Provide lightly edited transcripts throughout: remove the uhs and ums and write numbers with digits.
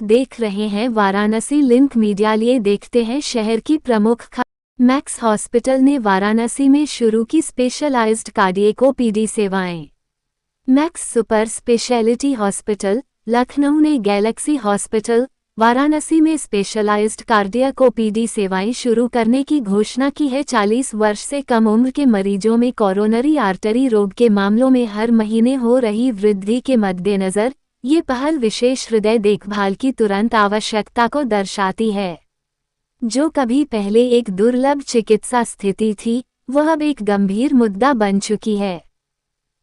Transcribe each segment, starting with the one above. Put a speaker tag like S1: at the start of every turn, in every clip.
S1: देख रहे हैं वाराणसी लिंक मीडिया। लिए देखते हैं शहर की प्रमुख खबर। मैक्स हॉस्पिटल ने वाराणसी में शुरू की स्पेशलाइज्ड कार्डियक ओपीडी सेवाएं। Max super speciality hospital Lucknow ने गैलेक्सी हॉस्पिटल वाराणसी में स्पेशलाइज्ड कार्डियक ओपीडी सेवाएं शुरू करने की घोषणा की है। 40 वर्ष से कम उम्र के मरीजों में कोरोनरी आर्टरी रोग के मामलों में हर महीने हो रही वृद्धि के मद्देनजर ये पहल विशेष हृदय देखभाल की तुरंत आवश्यकता को दर्शाती है, जो कभी पहले एक दुर्लभ चिकित्सा स्थिति थी, वह अब एक गंभीर मुद्दा बन चुकी है।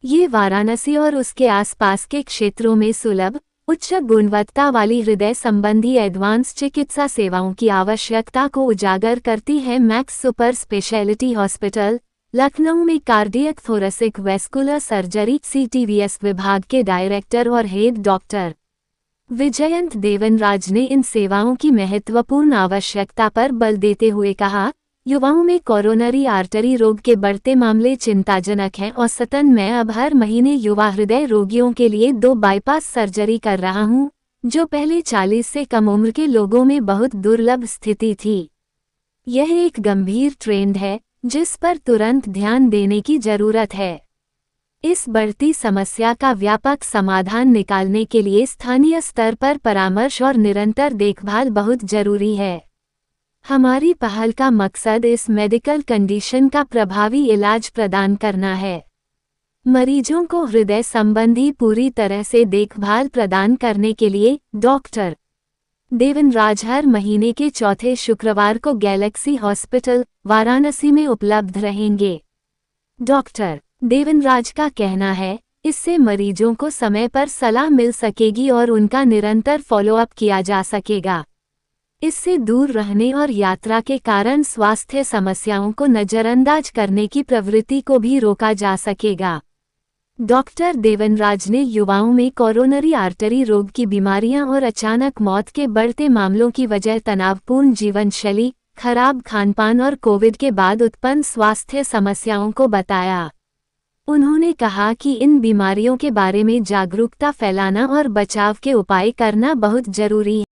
S1: ये वाराणसी और उसके आसपास के क्षेत्रों में सुलभ, उच्च गुणवत्ता वाली हृदय संबंधी एडवांस चिकित्सा सेवाओं की आवश्यकता को उजागर करती है। Max super speciality hospital Lucknow में cardiac thoracic vascular surgery (CTVS) विभाग के डायरेक्टर और हेड डॉक्टर विजयंत देवनराज ने इन सेवाओं की महत्वपूर्ण आवश्यकता पर बल देते हुए कहा, युवाओं में कोरोनरी आर्टरी रोग के बढ़ते मामले चिंताजनक हैं। औसतन मैं अब हर महीने युवा हृदय रोगियों के लिए 2 बाईपास सर्जरी कर रहा हूं, जो पहले 40 से कम उम्र के लोगों में बहुत दुर्लभ स्थिति थी। यह एक गंभीर ट्रेंड है जिस पर तुरंत ध्यान देने की जरूरत है। इस बढ़ती समस्या का व्यापक समाधान निकालने के लिए स्थानीय स्तर पर परामर्श और निरंतर देखभाल बहुत जरूरी है। हमारी पहल का मकसद इस मेडिकल कंडीशन का प्रभावी इलाज प्रदान करना है। मरीजों को हृदय संबंधी पूरी तरह से देखभाल प्रदान करने के लिए डॉक्टर देवनराज हर महीने के चौथे शुक्रवार को गैलेक्सी हॉस्पिटल वाराणसी में उपलब्ध रहेंगे। डॉक्टर देवनराज का कहना है, इससे मरीजों को समय पर सलाह मिल सकेगी और उनका निरंतर फॉलोअप किया जा सकेगा। इससे दूर रहने और यात्रा के कारण स्वास्थ्य समस्याओं को नजरअंदाज करने की प्रवृत्ति को भी रोका जा सकेगा। डॉक्टर देवनराज ने युवाओं में कोरोनरी आर्टरी रोग की बीमारियां और अचानक मौत के बढ़ते मामलों की वजह तनावपूर्ण जीवनशैली, खराब खानपान और कोविड के बाद उत्पन्न स्वास्थ्य समस्याओं को बताया। उन्होंने कहा कि इन बीमारियों के बारे में जागरूकता फैलाना और बचाव के उपाय करना बहुत जरूरी है।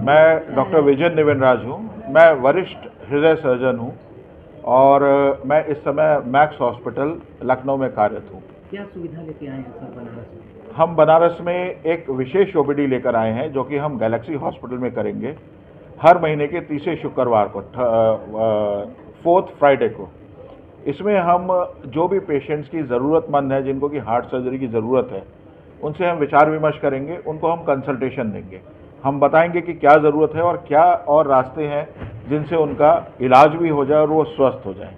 S2: मैं डॉक्टर विजयंत देवनराज हूँ। मैं वरिष्ठ हृदय सर्जन हूँ और मैं इस समय मैक्स हॉस्पिटल लखनऊ में कार्यरत हूँ।
S3: क्या सुविधा लेके आए हैं सर बनारस में?
S2: हम बनारस में एक विशेष ओपीडी लेकर आए हैं जो कि हम गैलेक्सी हॉस्पिटल में करेंगे हर महीने के तीसरे शुक्रवार को, 4th फ्राइडे को। इसमें हम जो भी पेशेंट्स की ज़रूरतमंद है, जिनको कि हार्ट सर्जरी की ज़रूरत है, उनसे हम विचार विमर्श करेंगे, उनको हम कंसल्टेशन देंगे। हम बताएंगे कि क्या ज़रूरत है और क्या और रास्ते हैं जिनसे उनका इलाज भी हो जाए और वो स्वस्थ हो जाए।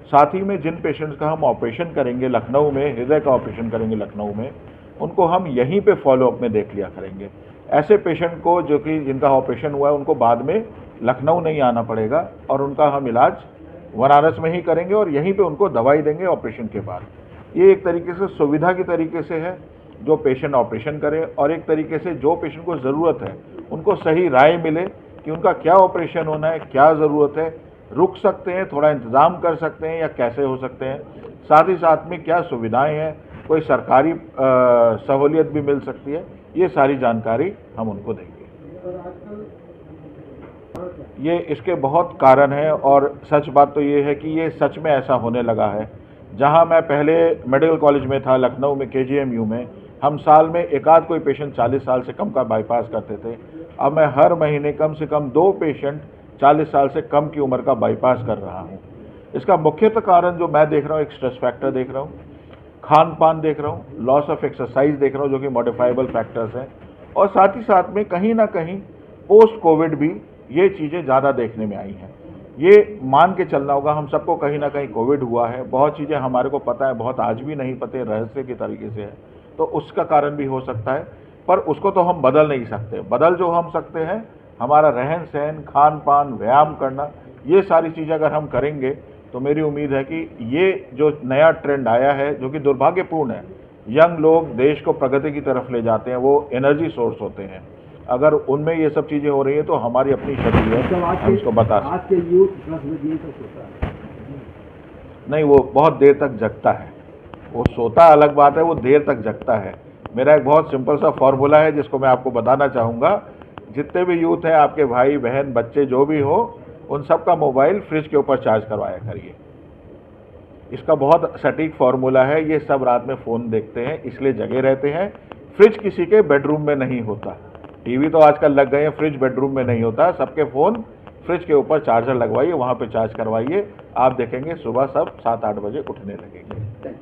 S2: साथ ही में जिन पेशेंट्स का हम ऑपरेशन करेंगे लखनऊ में, हृदय का ऑपरेशन करेंगे लखनऊ में, उनको हम यहीं पे फॉलोअप में देख लिया करेंगे। ऐसे पेशेंट को जो कि जिनका ऑपरेशन हुआ है, उनको बाद में लखनऊ नहीं आना पड़ेगा और उनका हम इलाज वाराणस में ही करेंगे और यहीं पे उनको दवाई देंगे ऑपरेशन के बाद। ये एक तरीके से सुविधा की तरीके से है, जो पेशेंट ऑपरेशन करे, और एक तरीके से जो पेशेंट को ज़रूरत है उनको सही राय मिले कि उनका क्या ऑपरेशन होना है, क्या ज़रूरत है, रुक सकते हैं, थोड़ा इंतज़ाम कर सकते हैं या कैसे हो सकते हैं। साथ ही साथ में क्या सुविधाएं हैं, कोई सरकारी सहूलियत भी मिल सकती है, ये सारी जानकारी हम उनको देंगे। ये इसके बहुत कारण हैं और सच बात तो ये है कि ये सच में ऐसा होने लगा है। जहां मैं पहले मेडिकल कॉलेज में था लखनऊ में, KGMU में, हम साल में एक आध कोई पेशेंट 40 साल से कम का बाईपास करते थे। अब मैं हर महीने कम से कम 2 पेशेंट 40 साल से कम की उम्र का बाईपास कर रहा हूँ। इसका मुख्यतः कारण जो मैं देख रहा हूँ, एक स्ट्रेस फैक्टर देख रहा हूँ, खान पान देख रहा हूँ, लॉस ऑफ एक्सरसाइज देख रहा हूँ, जो कि मॉडिफाइबल फैक्टर्स हैं, और साथ ही साथ में कहीं ना कहीं पोस्ट कोविड भी ये चीज़ें ज़्यादा देखने में आई हैं। ये मान के चलना होगा, हम सबको कहीं ना कहीं कोविड हुआ है, बहुत चीज़ें हमारे को पता है, बहुत आज भी नहीं पता, रहस्य की तरीके से है, तो उसका कारण भी हो सकता है। पर उसको तो हम बदल नहीं सकते। बदल जो हम सकते हैं, हमारा रहन सहन, खान पान, व्यायाम करना, ये सारी चीज़ें अगर हम करेंगे तो मेरी उम्मीद है कि ये जो नया ट्रेंड आया है, जो कि दुर्भाग्यपूर्ण है, यंग लोग देश को प्रगति की तरफ ले जाते हैं, वो एनर्जी सोर्स होते हैं, अगर उनमें ये सब चीज़ें हो रही है तो हमारी अपनी क्षति है, हम इसको बता सकते।
S3: आज के यूथ प्लस में यही सब सोता है
S2: नहीं, वो बहुत देर तक जगता है। वो सोता अलग बात है, वो देर तक जगता है। मेरा एक बहुत सिंपल सा फॉर्मूला है जिसको मैं आपको बताना चाहूँगा। जितने भी यूथ हैं, आपके भाई बहन बच्चे जो भी हो, उन सब का मोबाइल फ्रिज के ऊपर चार्ज करवाया करिए। इसका बहुत सटीक फार्मूला है। ये सब रात में फ़ोन देखते हैं, इसलिए जगे रहते हैं। फ्रिज किसी के बेडरूम में नहीं होता। टीवी तो आजकल लग गए हैं, फ्रिज बेडरूम में नहीं होता। सबके फ़ोन फ्रिज के ऊपर चार्जर लगवाइए, वहाँ पे चार्ज करवाइए। आप देखेंगे सुबह सब 7-8 बजे उठने लगेंगे।